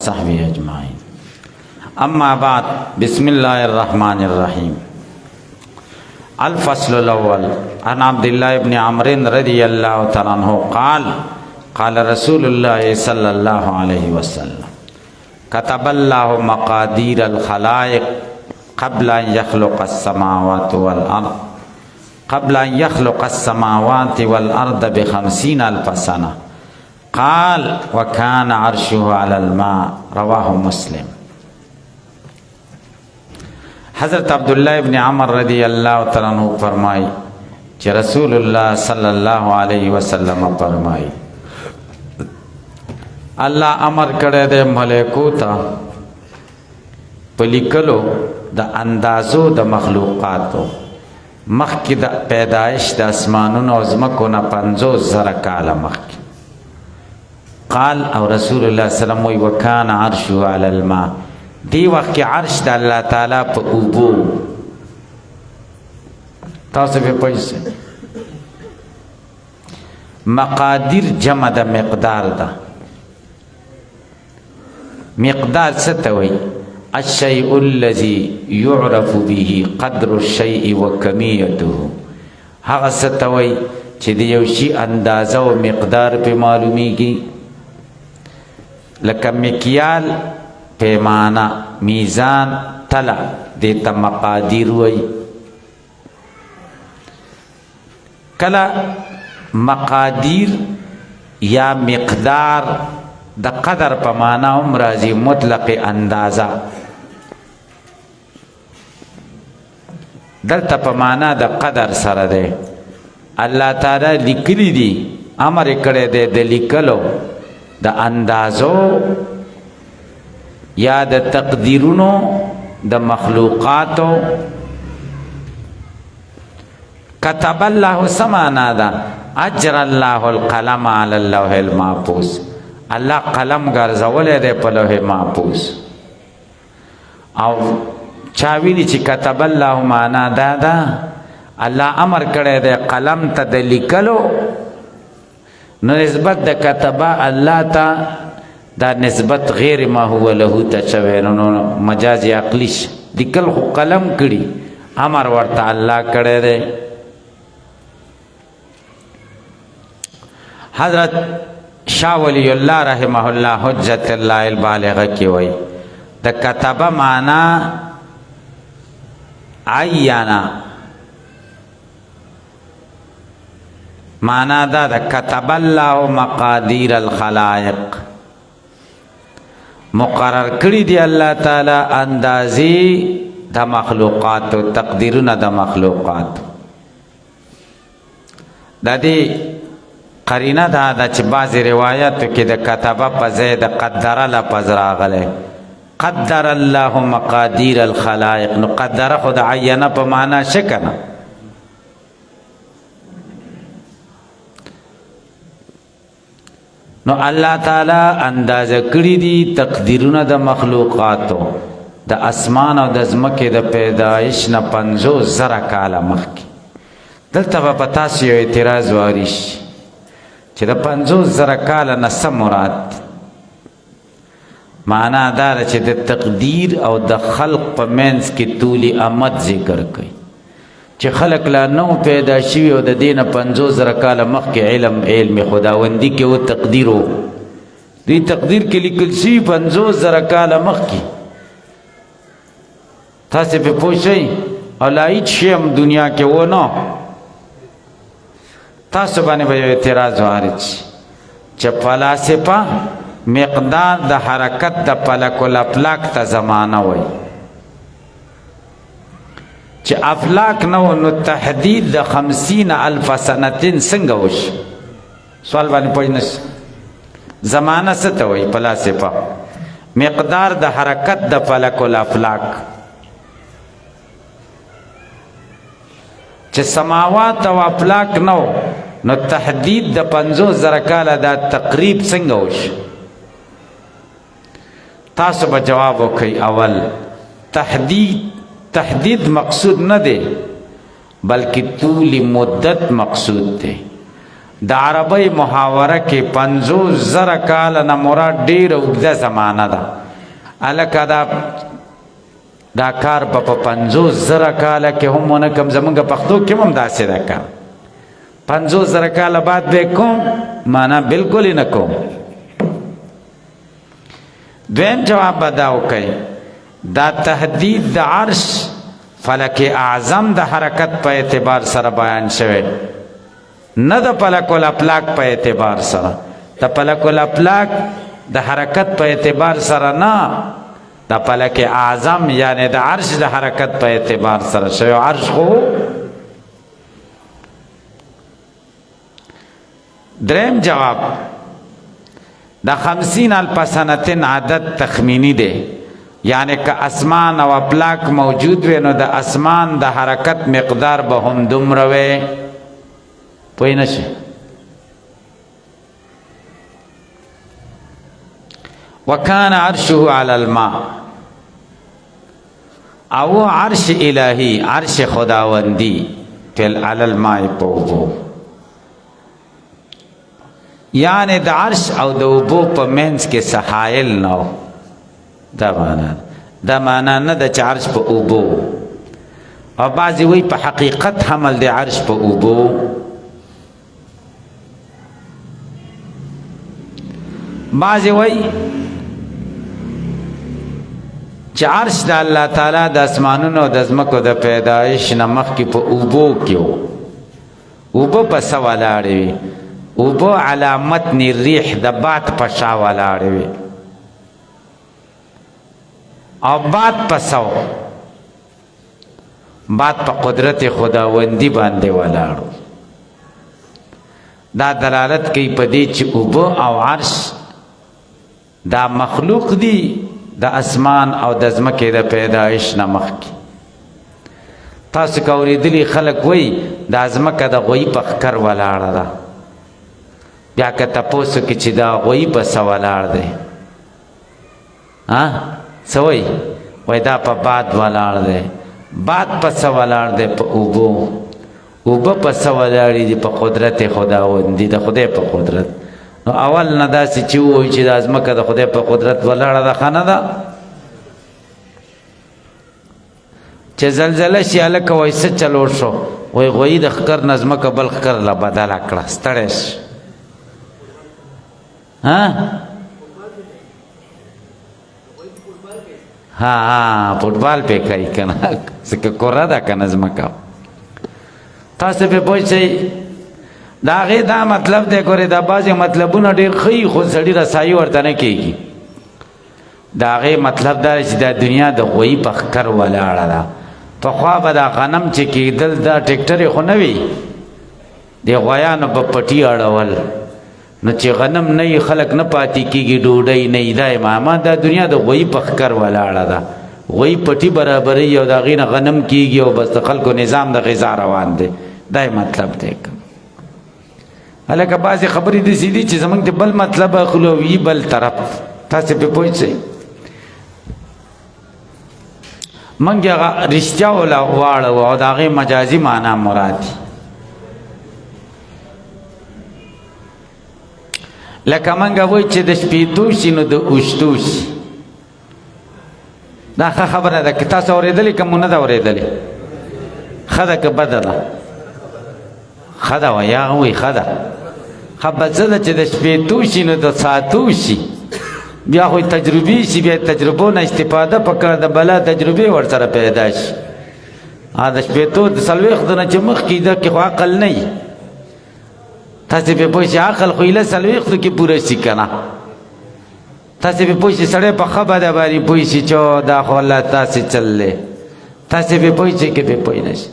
وصحبه أجمعين. أما بعد، بسم الله الرحمن الرحيم. الفصل الأول عن عبد الله بن عمرو رضي الله تعالى عنه قال قال رسول الله صلى الله عليه وسلم: كتب الله مقادير الخلائق قبل أن يخلق السماوات والأرض ب50,000 سنة. قال: وكان عرشه على الماء. رواه مسلم. حضرت عبداللہ ابن عمر رضی اللہ تعالیٰ عنہ فرمائی کہ رسول اللہ صلی اللہ علیہ وسلم فرمائی اللہ امر کرے دے ملائکو تا پلیکلو دا اندازو دا مخلوقاتو مخی دا پیدائش دا اسمانون و زمکونا 50,000 کالا مخی. قال او رسول اللہ صلی اللہ علیہ وسلم وکان عرشو علی الماء، دی وقت کی عرش دا اللہ تعالیٰ پا اوبو. تاسو پہ پیسے مقادیر جمع دا مقدار دا. مقدار ستوئی الشیء الذي يعرف به قدر الشیء وکمیته. هغه ستوئی چی دیوشی اندازہ و مقدار پہ معلومی کی، لکه مکیال پیمانہ، میزان، تلا، دیتا مقادیر ہوئی. کلا مقادیر یا مقدار دا قدر پمانا امراضی مطلق اندازہ، دلتا پمانا دا قدر سر دے. اللہ تعالی لکلی دی، امر کرے دے دے لکلو دا اندازو یا دا تقدیرونو دا مخلوقاتو. کتب اللہ سمانا دا اجر اللہ القلم علی اللوح المحفوظ. اللہ قلم گرزولے دے پا لوح محفوظ. او چاویلی چی کتب اللہ مانا دادا اللہ امر کرے دے قلم تا دے لکلو، نو نسبت دا کتبا اللہ تا دا نسبت غیر ما هو له تا چوے، نو مجازی عقلیش لکل خو قلم کری، امر ورطا اللہ کرے دے. حضرت شاہ ولی اللہ رحمہ اللہ حجت اللہ البالغہ کی وئی دا کتبہ مانا عیانا، مانا دا کتب اللہ مقادیر الخلائق، مقرر کری دی اللہ تعالی اندازی دا مخلوقات و تقدیرون دا مخلوقات. دا دی قرینہ دا چی بعضی روایتو کی دا کتبہ پا زید قدر لپز راغلے. قدر اللہ مقادیر الخلائق، نو قدر خود عینہ پا معنی شکنا. نو اللہ تعالی اندازہ کری دی تقدیرون دا مخلوقاتو دا اسمان و دا زمکی دا پیدایش نا 50,000 کالا مخی. دلتا با پتاسی و اعتراض واریش چی دا 50,000 کالا نسا مراد معنی دارا چی دا تقدیر او دا خلق پا منز کی طولی امد ذکر کئی، چی خلق لا نو پیدا شوی و دا دین 50,000 کالا مخ کے علم خداوندی کے وہ تقدیر ہو. دی تقدیر کے لکل شوی 50,000 کالا مخ کی. تا سے پہ پوچھئی اور لائیت شیم دنیا کے وہ نو. تا سبانے بھئی اعتراض وارد چی فلاسفہ مقدار دا حرکت دا پلک و الافلاک تا زمانہ ہوئی، چی افلاک نو نو تحدید دا 50,000 سنتین سنگوش. سوال بانی پوچھنس زمانہ ستا ہوئی فلاسفہ مقدار دا حرکت دا پلک و الافلاک، چی سماوات و افلاک نو نو تحدید دا 50,000 کالا دا تقریب سنگوش. تاسو با جواب ہوکی اول تحدید مقصود نہ دے بلکہ طول مدت مقصود دے. د عربی محاوره کې 50,000 کاله نه مراد ډېره اوږده زمانه ده. هلکه دا کار به په 50,000 کاله کې هم ونه کم. زمونږ پښتو کې هم داسې ده کار 50,000 کاله بعد به کوم معنا بالکل یې نه کوم. دویم جواب به دا وکئ دا تهدید د عرش فلک اعظم د حرکت په اعتبار سره بیان شوی نه د فلک الافلاک په اعتبار سره. د فلک الافلاک د حرکت په اعتبار سره نه، د فلک اعظم یعنی د عرش د حرکت په اعتبار سره شوی. عرش خو دریم جواب د 50,000 سنتین عدد تخمینی دی، یعنی که اسمان او افلاک موجود وي نو د اسمان د حرکت مقدار به هم دومره وي. پوه نشئ. وکان عرشه علی الماء، او عرش الهی عرش خداوندی علی الماء په اوبو، یعنی د عرش او د اوبو په منځ کې سحایل نو. دا معنا نه ده چې عرش په اوبو، او بعضې وی په حقیقت حمل د عرش په اوبو. بعضې وی چې عرش د الله تعالی د اسمانونو د ځمکو د پیدایش نه مخکې په اوبو کې و. اوبه په څه ولاړې وي؟ اوبه علامت الریح د باد په شا ولاړې وي، او باد په څه و؟ باد په قدرت خداوندی باندې ولاړو. دا دلالت کوي په دې چې اوبه او عرش دا مخلوق دي د اسمان او د ځمکې د پیدایش نه مخکې. تاسو که اورېدلي خلک وایي دا ځمکه د غویي په ښکر ولاړه ده، بیا که تپوس وکړي چې دا غویي په څه ولاړ دی، څه وایي؟ وایي دا په باد ولاړ دی. باد په څه ولاړ دی؟ په اوبو. اوبه په څه ولاړې دي؟ په قدرت خداوندي، د خدای په قدرت. نو اول نه داسې چې ووایي چې دا ځمکه د خدای په قدرت ولاړه ده، ښه نه ده. چې زلزله شي هلکه وایي څه چلوړ شو؟ وایي غویي د ښکر نه ځمکه بل ښکر له بدله کړه، ستړی شي. فوټبال پې کوي که نه، ځکه کره ده که نه ځمکه. تاسو پې پوه شئ. د هغې دا مطلب دی، ګورې دا بعضې مطلبونه ډېر ښه خو سړي رسایي ورته نه کېږي. د هغې مطلب دا دی چې دا دنیا د غویي په ښکر ولاړه ده. پخوا به دا غنم چې کېدل دا ټیکټرې خو نه وي، د غویانو به پټي اړول، نو چې غنم نه وي خلک نه پاتې کېږي، ډوډۍ نه وي. دا ماما دا دنیا د غویي په ښکر ولاړه ده. غویي پټي برابروي او د هغې نه غنم کېږي او بس د خلکو نظام د غذا روان دی. دا مطلب دی. هلکه بعضې خبرې داسې دي چې زموږ د بل مطلب اخلو وي بل طرف. تاسې پې پوه شئ. موږ هغه رښتیا واړوو او د هغې مجازي معنا مراد دي. لکه موږ وایو چې د شپېتو شي نو د اوږدو شي. دا ښه خبره ده. که تاسو اورېدلې که مو نه ده اورېدلې؟ ښه ده که بده ده؟ ښه ده وایه، هغه وایي ښه ده. ښه به څه ده چې د شپېتو شي نو د ساعتو شي. بیا خو تجربې شي، بیا تجربو نه استفاده پکار د بلا تجربې ورسره پیدا شي. د شپېتو د 40 نه چې مخکې ده کې خو عقل نه وي. تاسې پې پوه شئ عقل خو ایله 40 کې پوره شي که نه. تاسې پې پوه شئ سړی په ښه بده باندې پوه شي چې دا خو الله تاسې چل دی. تاسې پې پوه شئ که پې پوه نه شي.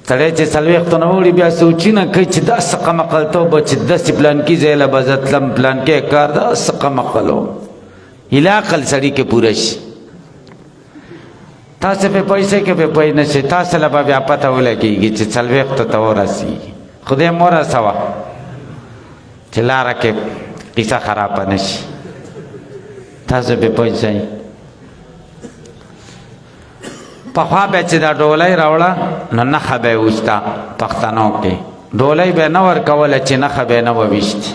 سړی چې 40 نه وړي بیا سوچونه کوي چې دا څه قمقلتوب به چې داسې پلانکي ځای له به زه تلم، پلانکی کار دا څه قمقل و. ایله عقل سړي کې پوره شي. تاسې پې پوه شئ که پې پوه نه شئ. تاسې له به بیا پته ولګېږي چې 40 ته ورسېږي. خدای مو رسوه چې لاره کې قصه خرابه نه شي. تاسو پې پوه شئ. پخوا بیا چې دا ډولۍ راوړه نو نښه به یې وسته پښتنو کې ډولۍ به نه ورکوله چې نښه به نه وویشتي.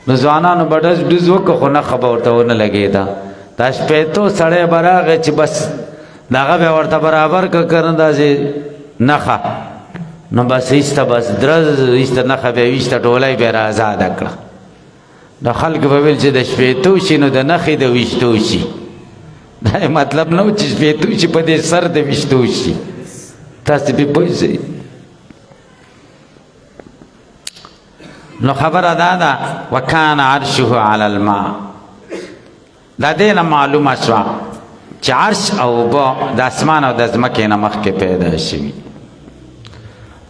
نو ځوانانو به ډز وکړه خو نښه به ورته ونه لګېده. دا شپېتو سړی به راغی چې بس دغه به ورته برابر کړه که نه داسې نښه، نو بس ایسته بس درز ایسته نښه به یې ویشته، ډولۍ به یې را ازاده کړه. نو خلک به ویل چې د شپېتو شي نو د نښې د ویشتو شي. دا مطلب نه و چې شپېتو شي په دې سر د ویشتو شي. تاسې پې پوه شئ. نو خبره دا ده وکان عرشه علی الماء. دا دې نه معلومه شوه چې عرش او اوبه د اسمان او د ځمکې نه مخکې پیدا شوي.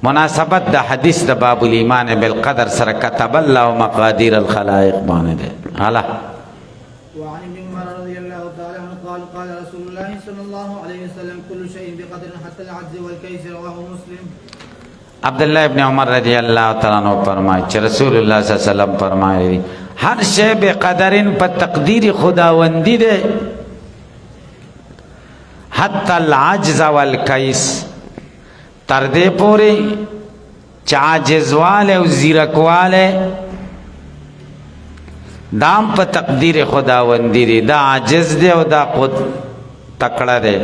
مناسبت د حدیث د باب الایمان بالقدر سره كتب الله مقادیر الخلائق باندې ده. هلا وعن ابن عمر رضي الله تعالى عنه قال قال رسول الله صلى الله عليه وسلم كل شيء بقدر حتى العجز والكيس. رواه مسلم. عبداللہ ابن عمر رضی اللہ تعالیٰ عنہ فرمائے کہ رسول اللہ صلی اللہ علیہ وسلم فرمائے ہر شے بے قدرن پر تقدیر خداوندی دے حتی العجز والکیس تردے پوری چاجز والے و زیرک والے دام پر تقدیر خداوندی دے. دا عجز دے و دا خود تکڑا دے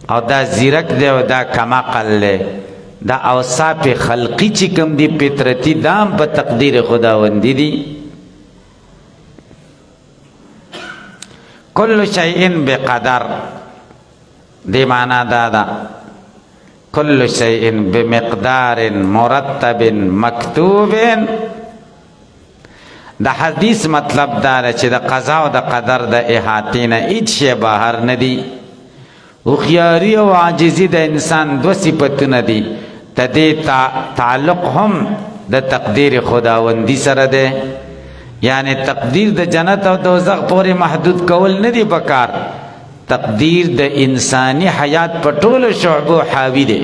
او دا زیرک دے و دا کماقل دے. دا اوصاف خلقی چی کم دی پترتی دام په تقدیر خداوندی دی. کل شیئن بقدر دی معنی دادا کل شیئن بمقدار مرتب مکتوب. دا حدیث مطلب داره چې د قضا او د قدر د احاطې نه هیڅ شی بهر نه دی. هوښیاري او عاجزي د انسان دو صفتونه دي. د دې تعلق هم د تقدیر خداوندی سره ده. یعنی تقدیر د جنت او دوزخ پورې محدود کول نه دی پکار. تقدیر د انسانی حیات په ټولو شعبو حاوی دی.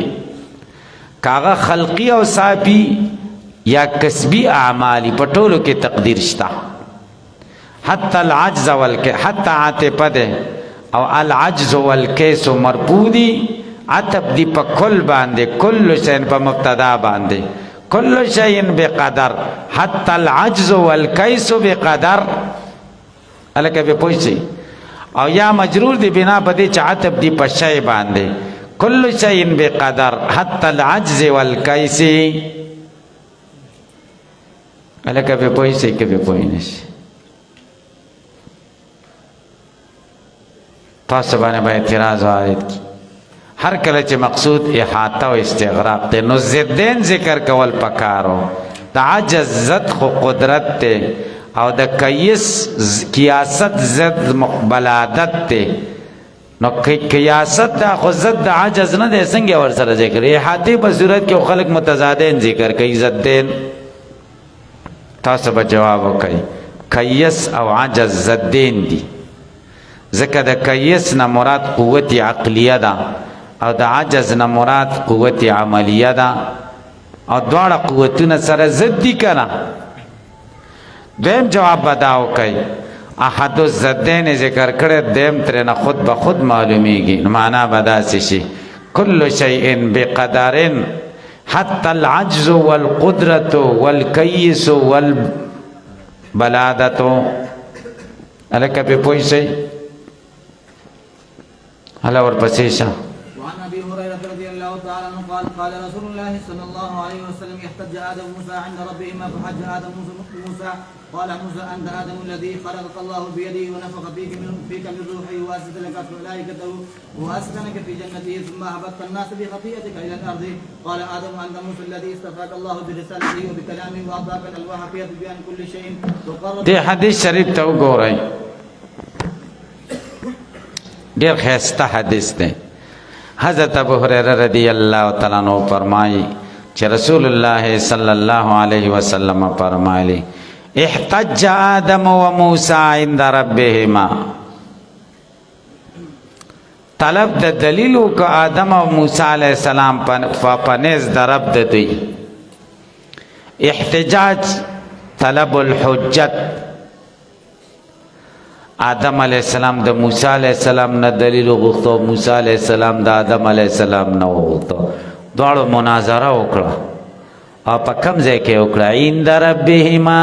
کاغه خلقی او صافی یا کسبی اعمالی په ټولو کې تقدیر شته. حتی العجز حتی عاطفه ده او العجز والکیس مربودی عطب دی پا کل باندے کل شین پا مبتدا باندے کل شین بقدر حتی العجز والکیس بقدر. الکہ بے پوچھئی او یا مجرور دی بنا بدے چا عطب دی پا شای باندے کل شین بقدر حتی العجز والکیس. الکہ بے پوچھئی کہ بے پوچھنش تاسبانے با اعتراض وارد کی. ہر کله چې مقصود احاطه او استغراق ته نو ضدین ذکر کول پکارو. د عجز ضد خو قدرت ته او د قیس قیاست ضد بلادت ته. نو قیاست دا خو ضد د عجز نه دی. څنګه ور سره ذکر احاطه په صورت کې خلق متضادین ذکر کوي ضدین. تاسو به جواب وکړئ قیس او عجز ضدین دي. ځکه د قیس نه مراد قوت عقلیه ده او د عجز نه مراد قوت عملیه ده او دواړه قوتونه سره ضد دي کنه. دویم جواب بداو کوي احد الضدین ذکر کړي دیم ترنه خود به خود معلومیږي. معنا بداسي شي کل شیء بقدر حتی العجز والقدرة والکیس والبلادة. الکه په پوه شئ. هلا ورپسې شه. وعن ابي هريره رضي الله تعالى عنه قال قال رسول الله صلى الله عليه وسلم احتج ادم موسى عند ربهما فحج ادم موسى قال موسى انت ادم الذي خلقك الله بيده ونفخ فيك من روحه واسس لك ملائكته واسكنك في جنته ثم اهبطت الناس بخطيئتك الى الارض. قال ادم انت موسى الذي استفاك الله برسالته وبكلامه واعطاك الالواح فيها بيان كل شيء. دې حدیث شریف ته وګورئ. ډیر خسته حدیث دی. حضرت ابو هريره رضی اللہ تعالی عنہ فرمائی کہ رسول اللہ صلی اللہ علیہ وسلم فرمائے احتج آدم و موسی عند ربهما. طلب د دلیلو کا آدم و موسی علیہ السلام پنیز درب دوی. احتجاج طلب الحجت. آدم علیہ السلام د موسی علیہ السلام نه دلیل غوښتو، موسی علیہ السلام د آدم علیہ السلام نه وغوښتو. دواړو مناظره وکړه او په کوم ځای کې وکړه عند ربهما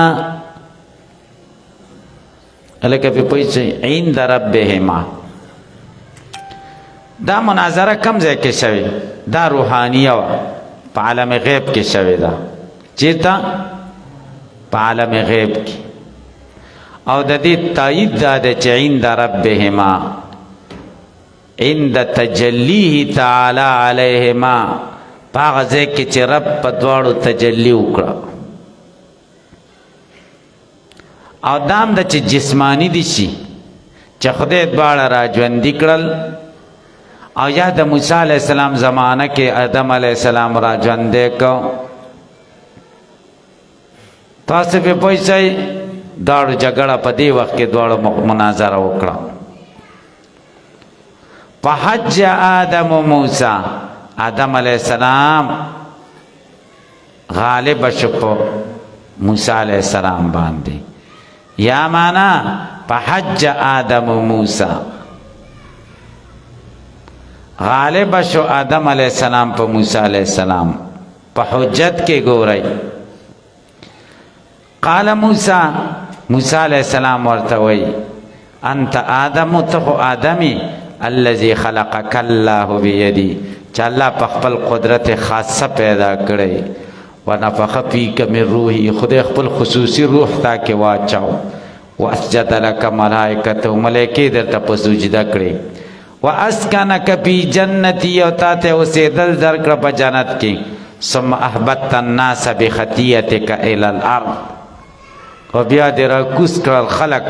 الکه په پوښتنه عند ربهما دا مناظره کم ځای کې شوی دا روحانیه و په عالم غیب کې شوی دا چیرته په عالم غیب کې او د دې تایید دا د چې عند ربهما عند تجلیه تعالی علیهما پاغه ځای کې چې رب په دواړو تجلی وکړه او دام د چې جسمانی دي شي چې خدای دواړه را ژوندي کړل او یا د موسی علیہ السلام زمانہ کې آدم علیہ السلام را ژوندې کو تاسو په پوښتای داړو جګړه په دې وخت کې دواړو مناظره وکړه فحج آدم موسی آدم علیہ السلام غالب شو په موسی علیہ السلام باندې یا معنا فحج آدم موسی غالب شو آدم علیہ السلام په موسی علیہ السلام په حجت کې ګورای قال موسی موسی علیہ السلام ورته وی انت آدم ته آدمی الذي خلقك الله بيدي چې الله په خپل قدرت خاصه پیدا کړی ونفخ فيك من روحي خدای خپل خصوصي روح تا کې واچاو واسجد لك ملائکته ملائکه درته په سجده کړی واسکنک فی جنتی او تاته اوسېدل درکړه په جنت کې ثم احبطت الناس بخطیتک الى الارض او بیا دې راکوس کړل خلق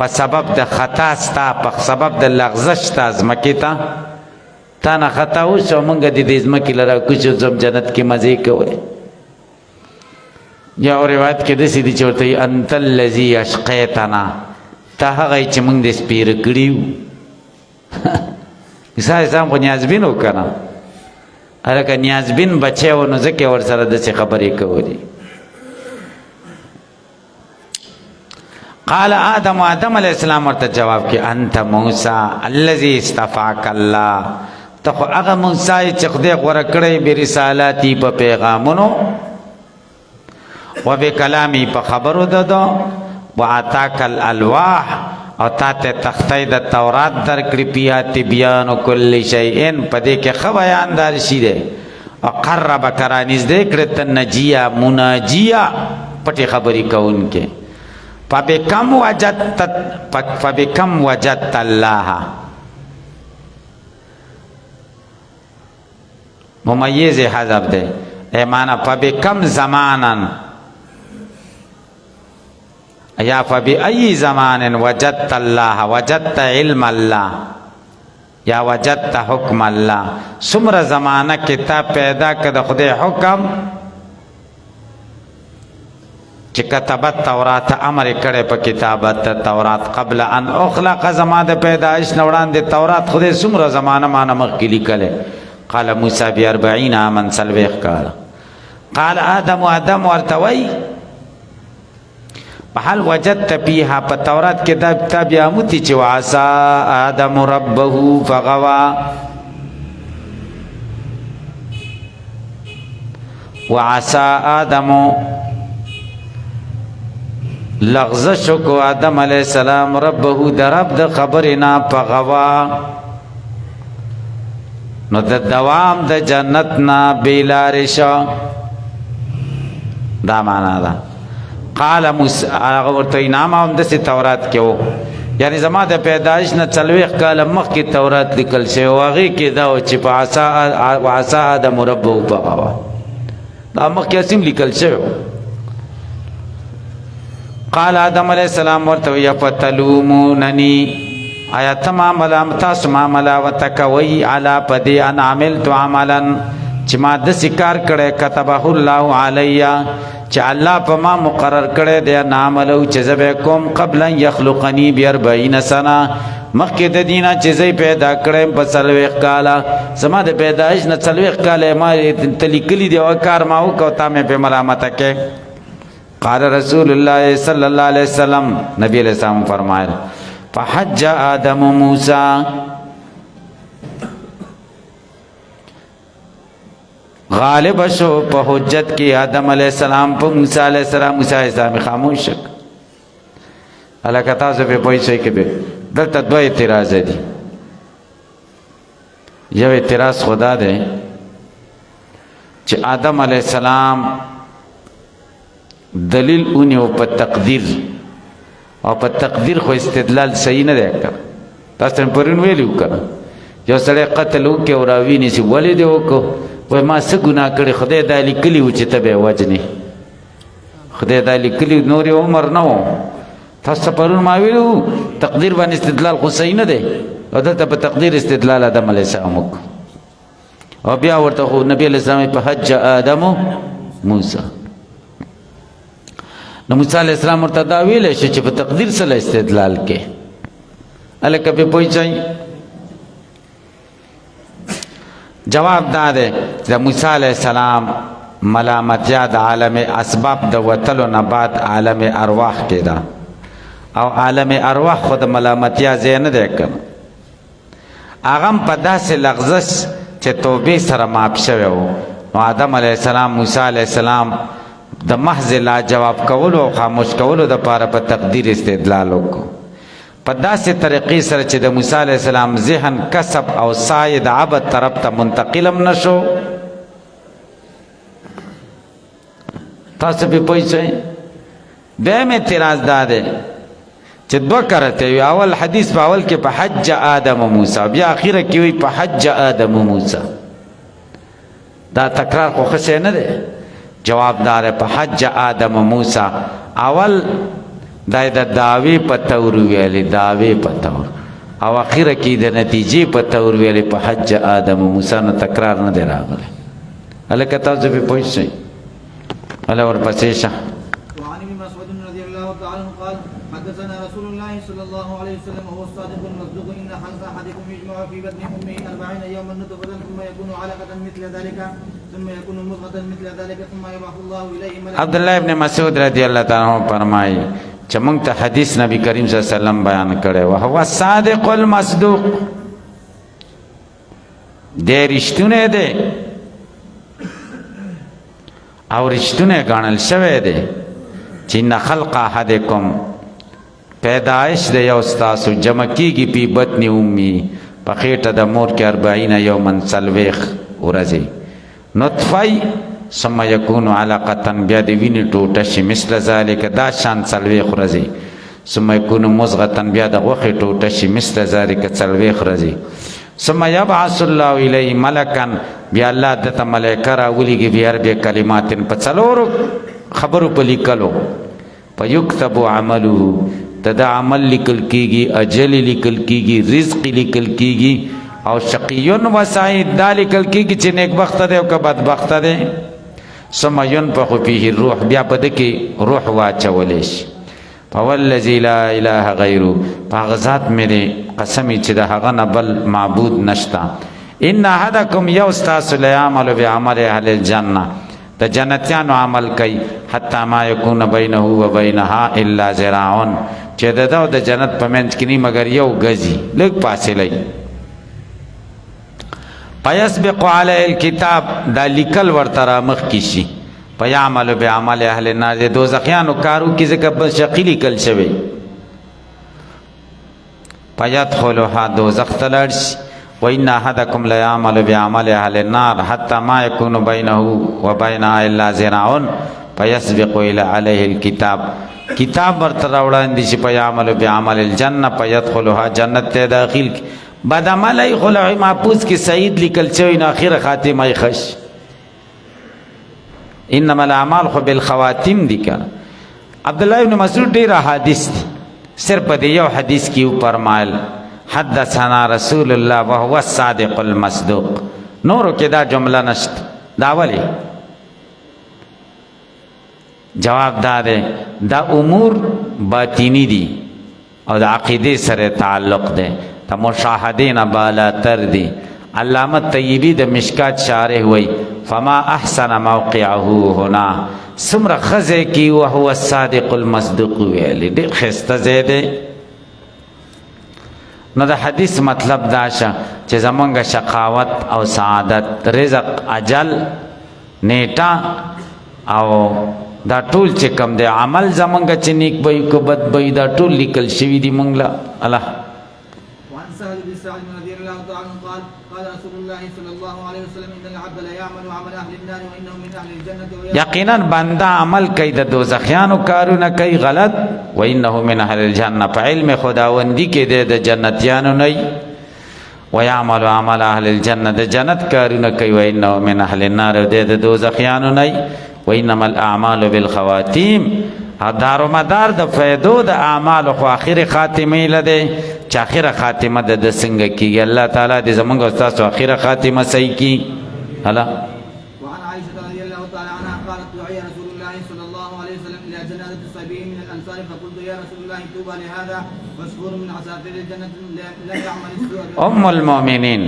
په سبب د خطا ستا په سبب د لغزش تا ځمکې ته تا نه خطا وشو مونږ دې ځمکې له راکوچو ځم جنت کې مزې کوئ یا روایت کې داسې دي چې ورته انت الذي اشقیتنا ته هغه چې مونږ دې سپېره کړي وو عیسی اسلام خو نیازبین و که نه هلکه نیازبین بچی و نو ځکه ورسره داسې خبرې کولې قال آدم علیہ السلام ورته جواب کې انت موسی الذي استفاك الله ته خو هغه موسی چې خدای غوره کړی برسالاتی په پیغامونو و بکلامی په خبرو ددو و اتاک الالواح او تاته تختی د تورات در کړی پیا تبیان کل شیء پدې کې خو بیان دار شي ده او قرب کرانیز دې کړه تنجیا مناجیا پټي خبرې کوونکې فبکم وجدت الله ممیز حذف ده ایمانا فبکم زمانا یا فبأي زمان وجدت الله وجدت علم الله یا وجدت حکم الله سمر زمانہ کتاب پیدا کړ خدای حکم چې کتابت تورات امر کړي په کتابت تورات قبل ان اخلق زمانه پیدائش نوړان د تورات خدای سمر زمانہ مان مخکې لیکله قال موسی ب40 عاما سلويخ قال آدم ورتوي هل وجدت فيها په تورات کې دا کتاب یا موتی چې وعصا آدم ربه فغوا وعصا آدم لغزش کو آدم علیہ السلام ربه در رب د خبرنا فغوا نو د دوام د جنت نا بیلارشا دا معنا ده قال موسی هغه ورته انعام هم د تورات کې وو یعنی زما د پیدایش نه 40 کال مخکې تورات لیکل شوی واغې کې دا چې په عصا آدم ربه فغوا دا مخکې اسیم لیکل شوی قال آدم علیہ السلام ورته یا فتلوموننی آیا تمام ملامتا سما ملاوت کوي علی پدی ان عملت عملا چې ما د سکار کړه كتبه الله علیا چې الله په ما مقرر کړی دی نعملو چې زه کوم قبل ان يخلقني ب40 سنه مخکې د دینه چې زه پیدا کړم په 40 کاله زما د پیدایش نه 40 کاله ما تلیکلی دی او کار ما وکړ تا مې په ملامت کې قال رسول الله صلی الله علیه وسلم نبی علیہ السلام فرمایل فحج آدم موسی غالب شو په حجت کې آدم علیہ السلام په موسی علیہ السلام. موسی علیہ السلام خاموش شو. الکه تاسو په پوه شئ کې دلته دوه اعتراض دي. یو اعتراض خدا دی چې آدم علیہ السلام دلیل اونیو په تقدیر او په تقدیر خو استدلال صحیح نه دی کړ. تاسو پرون ویلو کړه یو سړی قتل وکړي او راویني چې ولې دی وکړو وای ما څه ګناه کړی خدای دا لیکلي و چې ته به وجنې خدای دا لیکلي نور عمر نه و. تاسو پرون ما ویلو تقدیر باندې استدلال خو صحیح نه دی او دلته په تقدیر استدلال آدم علیه السلام وکړو او بیا ورته خو نبی علیه السلام په حج آدم موسی نو موسی علیہ السلام ورته دا ویلی شو چې په تقدیر سره استدلال کې هلکه پې پوه شئ. جواب دا دی چې د موسی علیہ السلام ملامتیا د عالم اسباب د وتلو نه بعد عالم ارواح کې ده او عالم ارواح خو د ملامتیا ځای نه دی کنه. هغه هم په داسې لغزش چې توبې سره معاف شوی و. نو آدم علیہ السلام موسی علیہ السلام د محض لا جواب کولو او خاموش کولو د پاره په تقدیر استدلال وکړو په داسې طریقې سره چې د موسی علیہ السلام ذهن کسب او سعی د عبد طرف ته منتقلم نشو. تاسو په پوه شئ. دویم اعتراض دا دی چې دوه کرته وي. اول حدیث په اول کې په حج آدم و موسی بیا اخیره کې وي په حج آدم و موسی. دا تکرار خو ښه شی نه دی. جواب دار په حج آدم و موسی اول دای د دعوی په تور ویلي دعوی په تور او اخیره کې د نتیجې په تور ویلي په حج آدم و موسی. نه تکرار نه دی راغلی. هلکه تاسو په پوه شئ. هله ورپسې شه. وعن ابن مسعود رضي الله تعالى عنه قال حدثنا رسول الله صلى الله عليه وسلم وهو الصادق المصدوق ان خلق احدكم يجمع في بطن امه 40 يوما نطفه ثم يكون علقه مثل ذلك ثم يكون مضغه مثل ذلك ثم يبعث الله اليه ملكا. عبد الله ابن مسعود رضی الله تعالی عنہ فرمایي چې موږ ته حدیث نبی کریم صلی الله علیه وسلم بیان کړی و هو الصادق المصدوق دې رښتونه دی او رښتونه ګڼل شوی دی چې ان خلق احدکم پیدائش د یو ستاسو جمع کیږي په بطن امي په خېټه د مور کې 40 یوما سلويخ ورځي نطفه ثم يكون علقه بیا د وینې ټوټه شي مثل ذلك دا شان سلويخ ورځي ثم يكون مضغه بیا د غوښې ټوټه شي مثل ذلك سلويخ ورځي ثم يبعث الله اليه ملكا بیا الله د ملائکه راولېږي بیا به کلمات په څلورو خبرو په لیکلو په یكتب عمله تدا عمل لیکل کیږي اجل لیکل کیږي رزق لیکل کیږي او شقیون و سعید دا لیکل کیږي چې نیک بخت دی او که بدبخت دی. ثم ينفخ فيه الروح بیا په دې کې روح واچولی شي. فوالذي لا اله غیره هغه ذات مې قسم چې د هغه نه بل معبود نشته. ان احدکم یو ستاسو لیعمل بعمل اهل الجنه د جنتیانو عمل کوي حتی ما یکون بینه و بینها الا ذراع چې د جنت په منځ کې نه مگر یو غزي لږ فاصله فیسبق علیه الکتاب دا لیکل ورته رامخ کی شي فیعمل بعمل اهل النار د دوزخیانو کارو کې ځکه بل شقی لیکل شوی فیدخلها دوزخ ته لاړ شي. وإن أحدكم ليعمل بعمل أهل النار حتى ما يكون بينه وبينها إلا ذراع فيسبق إلى عليه الكتاب کتاب ورته راوړاندې شي فيعمل بعمل الجنة فيدخلها جنت ته داخل بد عمل ای خلع محفوظ کې سعید لیکل شوی نه اخر خاتمه ای خش. انما الاعمال خو بالخواتم دي کنه. عبد الله ابن مسعود ډیر احادیث دي صرف په یو حدیث کې فرمایل حدثنا رسول الله وهو الصادق المصدوق. نورو کې دا جمله نشته. دا ولی جواب داده دا امور باطینی دي او د عقیده سره تعلق ده تا مشاهدین بالا تر دی. علامه طیبی د مشکات شارح وی فما احسن موقعه هنا سمر خزه کی وهو الصادق المصدوق ویلی ډیر خسته زیده. نو د حدیث مطلب دا شه چې زمونږ شقاوت او سعادت رزق اجل نیټه او دا ټول چې کوم دی عمل زمونږ چې نیک به وي که بد به وي دا ټول لیکل شوي دي مونږ له الله. وعن سهل بن سعد رضي الله تعالى عنه قال قال رسول الله صلى الله عليه وسلم ان العبد لا يعمل عمل اهل النار وانه من اهل الجنه یقینا بنده عمل کوي د دوزخیانو کارونه کوي غلط و انه من اهل الجنه په علم خداوندی کې د جنتیانو نه و يعمل عمل اهل الجنه د جنت کارونه کوي و انه من اهل النار د دوزخیانو نه و انما الاعمال بالخواتيم. دار و مدار د فیدو د اعمال خو اخر خاتمه لده چې اخر خاتمه د څنګه کیږي. الله تعالی دې زمونږ استاد اخر خاتمه صحیح کی. الله. وعن عائشه رضي الله تعالى عنها قالت دعي رسول الله صلى الله عليه وسلم الى جنازه صبي من الانصار فقلت يا رسول الله طوبى لهذا مشهور من عصافير الجنه لا يعمل السوء. ام المؤمنین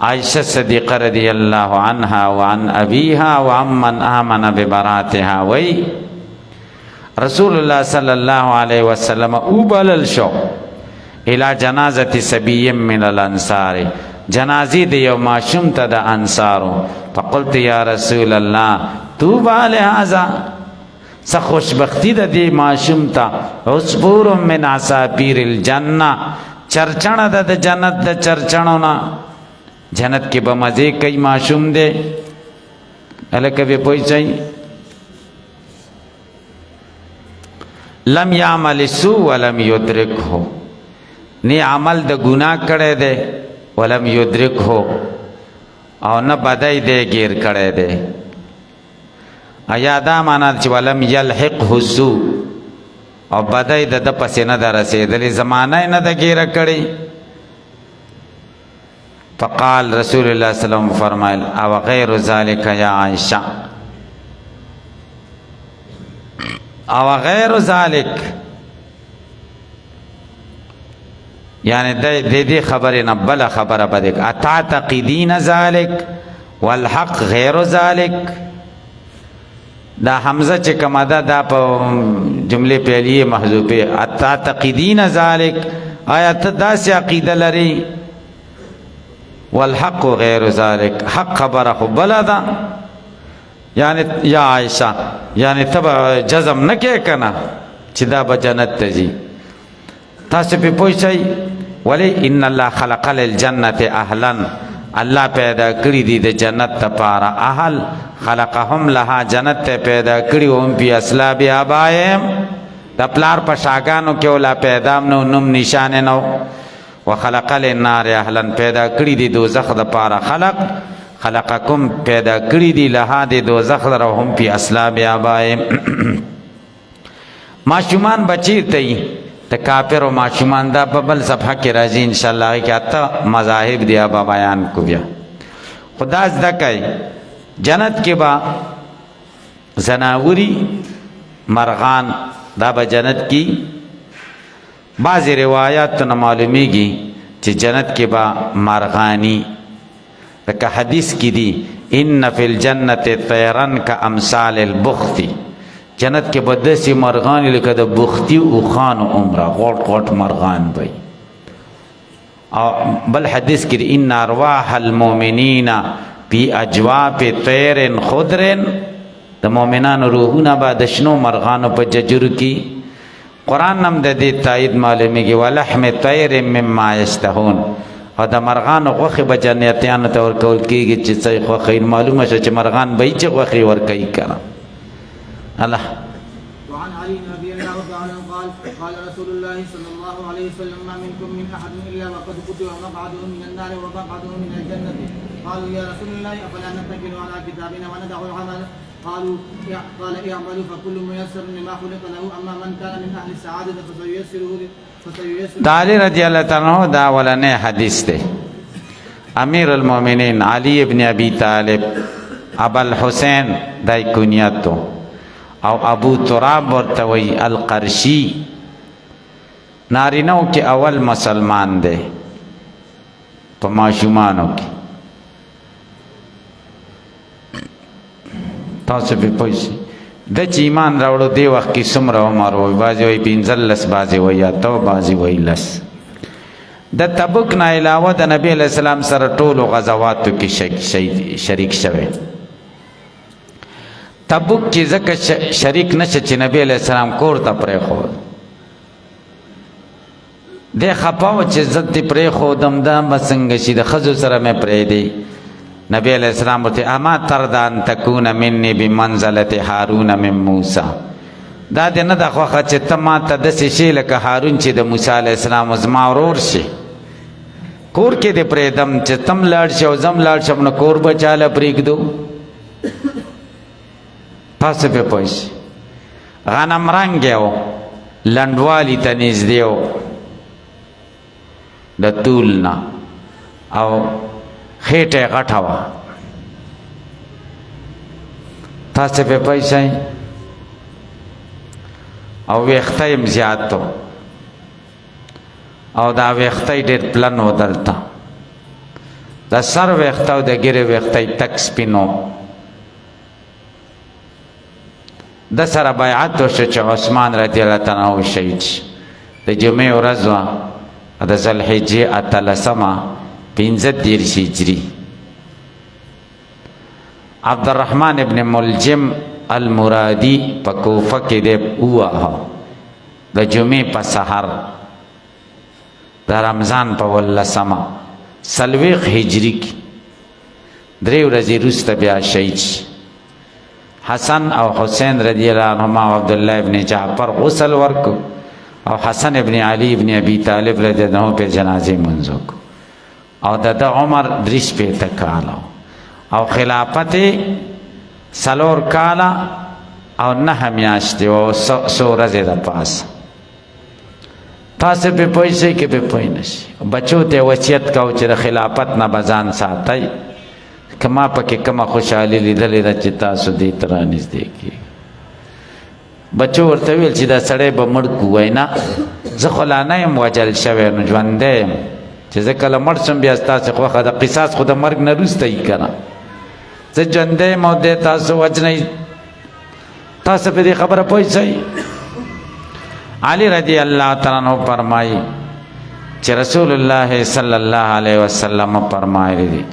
عائشہ صدیقہ رضی اللہ عنها وعن ابیها وعمن آمن ببراتها وی رسول الله صلی الله علیه وسلم اوبلل شو الى جنازه صبی من الانصار جنازی د یو ماشوم ته د انصارو فقلت یا رسول الله طوبى لهذا څه خوشبختی د دې ماشوم ته عصفور من عصافیر الجنه چرچڼه د جنت د چرچڼو نه جنت کې به مزه کوي ماشوم دی الکه به پوښتای لم يعمل السوء ولم يدركه نی عمل د ګناه کړي دی ولم يدركه او نه بدای دی غیر کړي دی ایا دا معنا چې ولم يلحقه السوء او بدای د پسې نه درسېدلې زمانه نه د غیر کړي. فقال رسول الله صلی الله علیه وسلم فرمایل او غیر ذلك یا عائشہ او غیر ذلك یعنی د دې خبرې نه بل خبره بده اتعتقدین ذلك والحق غیر ذلك. دا حمزه چې کومه ده دا په جمله پیلیه محذوفه اتعتقدین ذلك آیا ته داسې عقیده لري والحق غیر ذلك حق خبره خو بلا ده یعنی یا عائشہ یعنی تب جزم نه کې کنه چې دا به جنت ته ځي. تاسو په پوښتای ولی ان الله خلق للجنه اهلا الله پیدا کړی دي د جنت لپاره اهل خلقهم لها جنت ته پیدا کړی هم په اسلاب ابایم د پلار په شاګانو کې ولا پیدا نوم نشانه نو وخلق للنار اهلا پیدا کړی دي دوزخ د پاره خلقکم پیدا کړی دي لها د دوزخ درهم په اسلاب ابایم. ماشومان بچی ته ته کافر او ماشومان دا په بل صفحه کې راځي ان شاء الله کې اته مذاهب دی ابا بیان کو بیا خدا زده کوي. جنت کې با زناوري مرغان دا به جنت کې بعضی روایات نه معلومیږي چې جنت کې با مرغانی لکه حدیث کې دی ان فی الجنه طیرن کامثال البخت جنت کې بدسي مرغان لکه د بختی او خان عمره غوټ غوټ مرغان وي. او بل حدیث کې ان ارواح المؤمنین فی اجواف طیر خضر د مؤمنانو روحونه به د شنو مرغانو په ججر کې. قرآن نم د دې تایید معلومیږي ولحم طیر مما یشتهون او د مرغانو غوښې به جنتیانو ته ورکول کېږي چې څه خوښوي. معلومه شوه چې مرغان به یې چې غوښې ورکوي که نه الله. وعن علي رضي الله تعالى عنه قال قال رسول الله صلى الله عليه وسلم ما منكم من احد الا وقد كتب مقعده من النار ومقعده من الجنه قالوا يا رسول الله افلا نتكل على كتابنا وندع العمل قال اعملوا فكل ميسر لما خلق له اما من كان من اهل السعاده فسييسره دا علی رضی اللہ تعالی عنہ دا ولنه حدیث ده. امیر المؤمنین علی ابن ابی طالب ابو الحسین دای کنیاتو او ابو تراب ورته وی القرشی نارینو کې اول مسلمان دی په ماشومانو کې. تاسو به پوښی د چې ایمان راوړو دی وخت کې څومره عمر وي بعضې وایي 15 بعضې وایي 8 بعضې وایي 10. د تبوک نه علاوه د نبی علیه السلام سره ټولو غزواتو کې شریک شوی تبوک کې ځکه شریک نشه چې نبی علیہ السلام کور ته پرېښود دی خپه و چې زه دې پرېښودم دا به څنګه شي د ښځو سره مې پرېږدي نبی علیہ السلام ورته اما ترضى ان تکون مني بمنزلة هارون من موسی دا دې نه ده خوښه چې ته ما ته داسې شي لکه هارون چې د موسی علیہ السلام زما ورور شي کور کې دې پرېږدم چې تم لاړ شي او زم لاړ شم نو کور به چاله پرېږدو تاسو پې پوه شئ غنم رنګ و لنډوالي ته نږدې و د طول نه او خېټه غټه وه تاسو پې پوه شئ او ویښته یې زیات و او دا ویښته یې ډېر پلن و دلته د سر ویښته او د ګیرې ویښته یې تک سپین و د سره بیعت وشو چې عثمان رضی الله تعالی عنه شهید شي د جمعې ورځ وه د ذوالحجې اتلسمه 15 هجري عبدالرحمن ابن ملجم المرادی په کوفه کې دی وواهه د جمعې په سحر د رمضان په 18 څلوېښت هجري کې 3 ورځې وروسته بیا شهید شي حسن او حسین رضی اللہ عنہما و عبداللہ ابن جعفر غسل ورکو او حسن ابن علی ابن ابی طالب رضی اللہ عنہ پہ جنازے منځو کو او د عمر 3 کاله او خلافت 4 کاله او 9 میاشتې او 100 ورځې د پاس تاسو په پوهیږئ کې په پوه نه شئ بچو ته وصیت کوو چې د خلافت نه به ځان ساتئ کما پکې کما خوشحالي لیدلې ده چې تاسو دې ته رانږدې کېږئ بچو ورته ویل چې دا سړی به مړ کو وایي نه زه خو لا نه یم وجل شوی نو ژوندی یم چې زه کله مړ شم بیا ستاسې خوښه د قصاص خو د مرګ نه وروسته یي که نه زه ژوندی یم او دی تاسو وجنئ تاسو په دې خبره پوه شئ علی رضی الله تعالی عنہ فرمایي چې رسول الله صلی الله علیه وسلم فرمایلی دي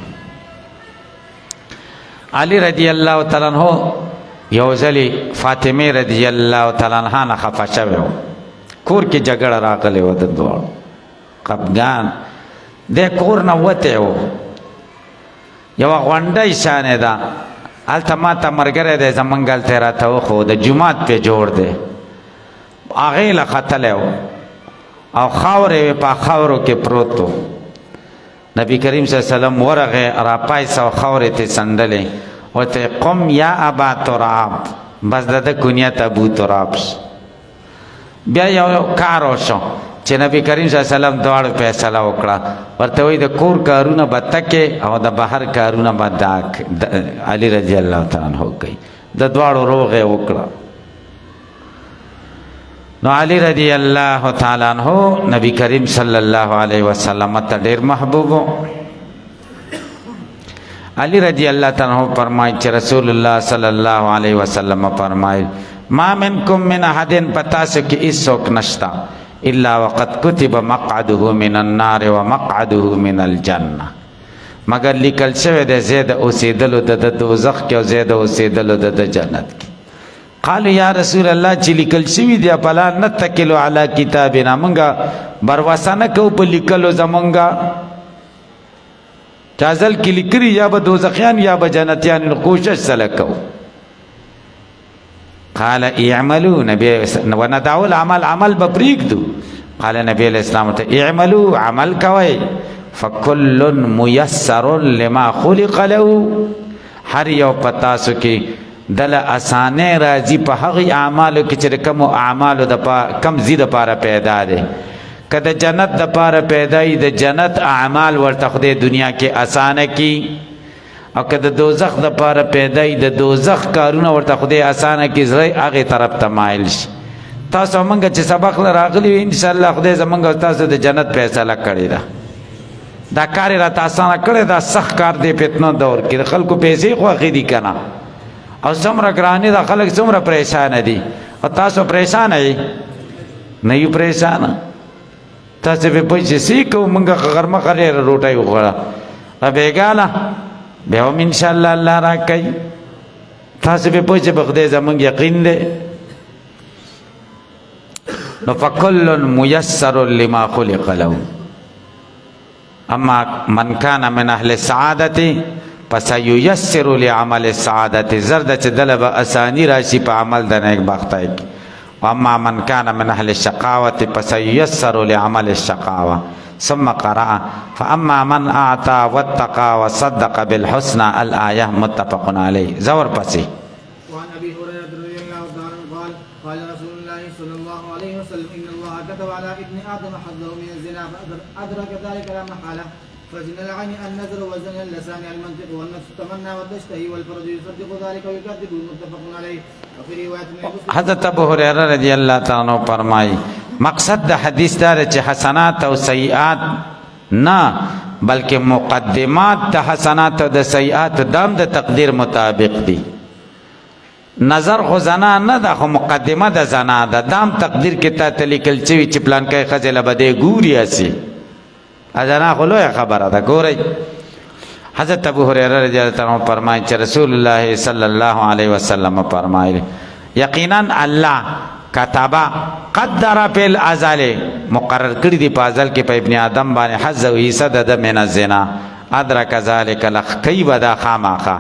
علی رضی الله تعالی عنہ یو ځلې فاطمه رضی الله تعالی عنها نه خفه شوی و کور کې جګړه راغلې وه د دواړو خفګان دی کور نه وتی و یوه غونډۍ شانې ده هلته ما ته ملګری دی زمونږ هلته یې راته وښود جومات پې جوړ دی هغې له ختلی و او خاورې وې په خاورو کې پروت و نبی کریم صلی الله علیه وسلم ورغې راپایڅه او خاورې ته څنډلې ورته قم یا ابا تراب بس د ده کنیت ابو تراب بیا یو کار وشو چې نبی کریم صلی الله علیه وسلم دواړو فیصله وکړه ورته وایي د کور کارونه به تکې او د بهر کارونه به علی رضی الله تعالی عنہ کوي د دواړو روغ یې وکړه نو علی رضی الله تعالی عنہ نبی کریم صلی الله علیه وسلم ته ډیر محبوب علی رضی الله تعالی عنہ فرمایي چې رسول الله صلی الله علیه وسلم فرمایي ما منکم من احد پتاسو کې هیڅوک نشتا الا وقد كتب مقعده من النار ومقعده من الجنه مگر لیکل شوی د زید اوسېدلو د دوزخ کې او زید اوسېدلو د جنت کې قالوا یا رسول الله چې لیکل شوي دي فلا نتکل علی کتابنا مونږه برواسه نه کوو په لیکلو زمونږه چې ازل کې لیکلي یا به دوزخیان یا به جنتیان کوشش سره کوو قال اعملوا نبی وندعوا العمل عمل به پرېږدو قال نبی علیہ السلام ته اعملوا عمل کوئ فکل میسر لما خلق له هر یو په تاسو کې دل اسانه راځي په هغه اعمالو کې چې کوم اعمالو د کم زیاده لپاره پیدا دي کله جنت د لپاره پیدا ای د جنت اعمال ورته خدای دنیا کې اسانه کی او کله دوزخ د لپاره پیدا ای د دوزخ کارونه ورته خدای اسانه کی زړه هغه طرف ته مایل شي تاسو موږ چې سبق راغلی ان شاء الله خدای زمونږ تاسو د جنت فیصله کړی دا دا کار را تاسو نه کړی دا سخت کار دی فتنه دور کې خلکو پیسې خوښې دي کنه او څومره ګرانې د خلک څومره پریشان دي او تاسو پریشان یې نه یو پریشان تاسو به پوه شئ کوو موږ غرمه خیر روټۍ وخوړه بیګاله بیا هم ان شاء الله الله راکوي تاسو به پوه چې په خدای زمونږ یقین دی. نو فکل میسر لما خلق له. اما من کان من اهل السعادة فسييسر لعمل السعادة. زرد چې دله به اسانی راشي په عمل د نیک بختۍ کې. واما من کان من اهل الشقاوة فسييسر لعمل الشقاوة. ثم قرأ فاما من اعطى واتقى وصدق بالحسنى الآية متفق عليه. زور پسې وعن ابي هريره رضي الله تعالى عنه قال قال رسول الله صلى الله عليه وسلم ان الله كتب على ابن ادم حظه من الزنا فادرك ذلك لا محاله فزنا العين النذر وزنا اللسان المنطق والنفس تمنى والتشتهي والفرج يصدق ذلك ويكذب. متفق عليه. وفي روايه حضرت ابو هريره رضی الله تعالی عنہ فرمای مقصد د حدیث دا چې حسنات او سیئات نه بلکې مقدمات د حسنات او د سیئات دام د تقدیر مطابق دي. نظر خو زنا نه ده خو مقدمه د زنا ده. دام تقدیر کې تا تلیکل چوي چې پلان کې خزل بده ګوري اسی ازنا خو لوی خبره ده. ګورئ حضرت ابو هريره رضی الله عنه فرمایي چې رسول الله صلی الله علیه وسلم فرمایي یقینا الله کتابا قدر فی الازل مقرر کړی دی په ازل کې په ابن آدم باندې حظ او حصہ د من الزنا ادرک ذلک لخکی ودا خامخه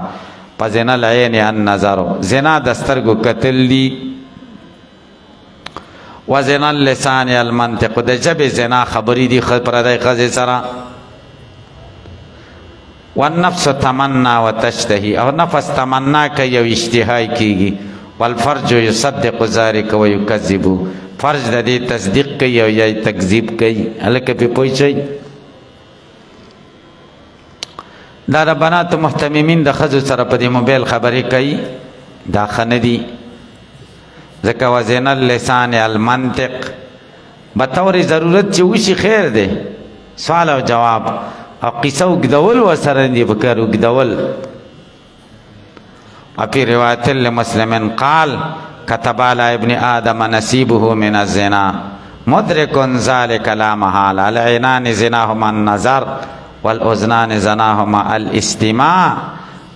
په زنا العين النظر زنا د سترګو قتل دی وزنا اللسان المنطق د جبه زنا خبرې دی پردای خزه سره والنفس تمنا وتشتهي او نفس تمنا کوي او اشتهاي کیږي والفرج يصدق ذلك ويكذب فرج د دې تصدیق کوي او یا تکذیب کوي. الکه په پوښي دا د بنات محتممین د خزو سره په دې موبایل خبرې کوي دا خندي ځکه وزن اللسان المنطق بطور ضرورت چې وشي خیر دی سوال او جواب او قصه وګدول وسره دی بکر وګدول. وفي رواية لمسلم قال كتب على ابن آدم نصيبه من الزنا مدرك ذلك لا محالة. العينان زناهما النظر والأذنان زناهما الاستماع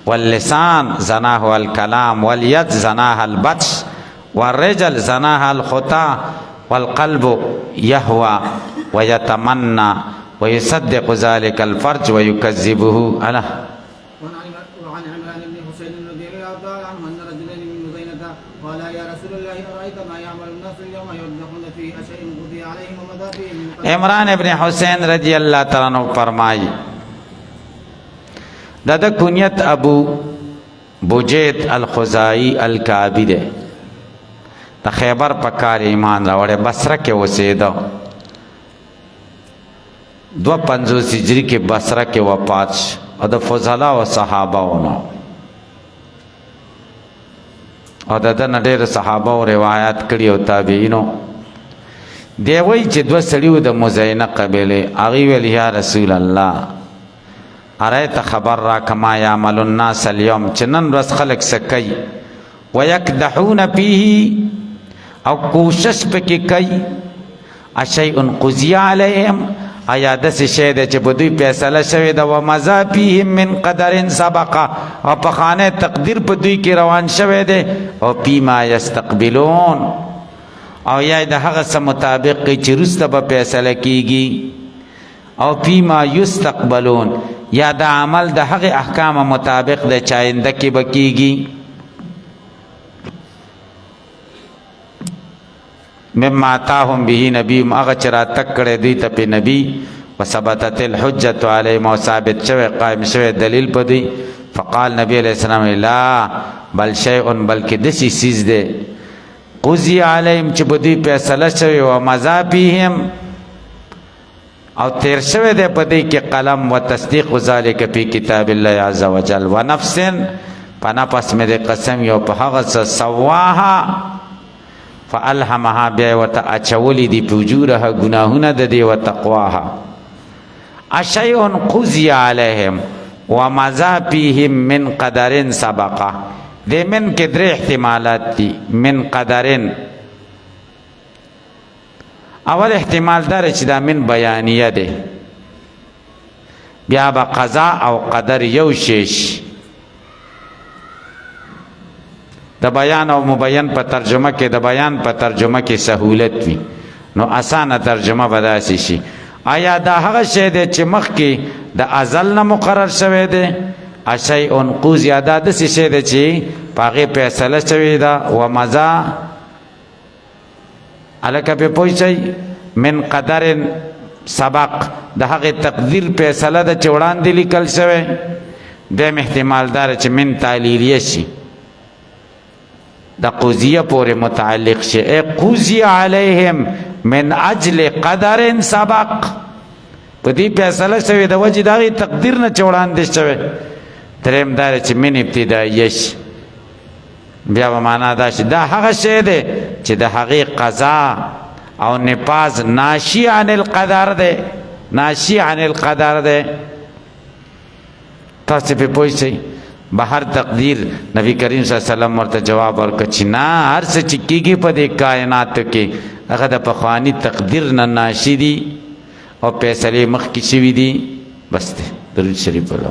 واللسان زناه الكلام واليد زناها البطش والرجل زناها الخطا والقلب يهوى ويتمنى ويصدق ذلك الفرج ويكذبه. ألا وعن عمران بن حسين رضي الله تعالى عنه ان رجلين من مزينة قال يا رسول الله ارايت ما يعمل الناس اليوم يردخون فيه اشيء قضي عليهم ومضى فيهم من عمران ابن حسین رضی اللہ تعالیٰ عنہ فرمائی دادا کنیت ابو بجید الخزائی الکعبی دے دا خیبر پکار ایمان راوڑے بصرہ کے وسیدہ 250 هجری کې بصره کې وفات او د فضلا او صحابهونو او د ډېر صحابه او روایت کړي او تابعینو دی وای چې دوه سړیو د مزینه قبیله هغه ویل یا رسول الله ارایت خبر را کما یعمل الناس اليوم چنن رس خلق سکی ويكدحون فيه او کوشش پکې کوي اشیء قضی علیهم آیا دس شی ده چې بدوی فیصله شوی ده و مضى فیهم من قدر سبق او په خانه تقدیر په دوی کې روان شوی ده او فيما یستقبلون او یا د هغه سم مطابق چې رسته به فیصله کیږي او فيما یستقبلون یا د عمل د هغه احکام مطابق د چاینده کې بکیږي مما تاهم به نبی هغه چې را تک کړی دوی ته په نبی وثبتت الحجة علیهم او ثابت شوی قائم شوی دلیل په دوی فقال نبی علیہ السلام لا بل شیء بلکې دسی سیز ده قضی علیهم چې په دوی فیصله شوی او مضى فیهم او تیر شوی ده په دوی کې قلم و تصدیق ذلک فی کتاب الله عز وجل و نفس پنا پس مې قسم یو په هغه سواها فالهمها بیا وت اچولی دی فجورها گناهونه د دی و تقواها اشیء قضی علیهم ومضى فیهم من قدر سبقه د من کې درې احتمالات دي من قدرن اول احتمال دار چې دا من بیانیه ده بیا به قضا او قدر یو شیش د بیان او مبین په ترجمه کې د بیان په ترجمه کې سهولت وي نو اسانه ترجمه به داسې شي آیا دا هغه شی دی چې مخکې د ازل نه مقرر شوی دی اشیء قوز یا دا داسې شی دی چې په هغې فیصله شوې ده و مضا هلکه پې پوه شئ من قدر سبق د هغې تقدیر فیصله ده چې وړاندې لیکل شوی دیم احتمال داره چې من تعلیلیه شي د قضیه پورې متعلق شي ای قضی علیهم من اجل قدر سبق په دې فیصله شوې د وجې د هغې تقدیر نه چې وړاندې شوی دریم دا چې من ابتدایه شي بیا به معنا دا شي دا هغه شی دی چې د هغې قضا او نفاذ ناشی عن القدر دی ناشی عن القدر دی تاسو په پوه شئ بهر تقدیر نبی کریم صلی الله علیه وسلم ورته جواب ورکړ چې نه هر څه چې کېږي په دې کائناتو کې هغه د پخواني تقدیر نه ناشی دي او فیصلې مخکې شوي دي بس دی درود شریف ولو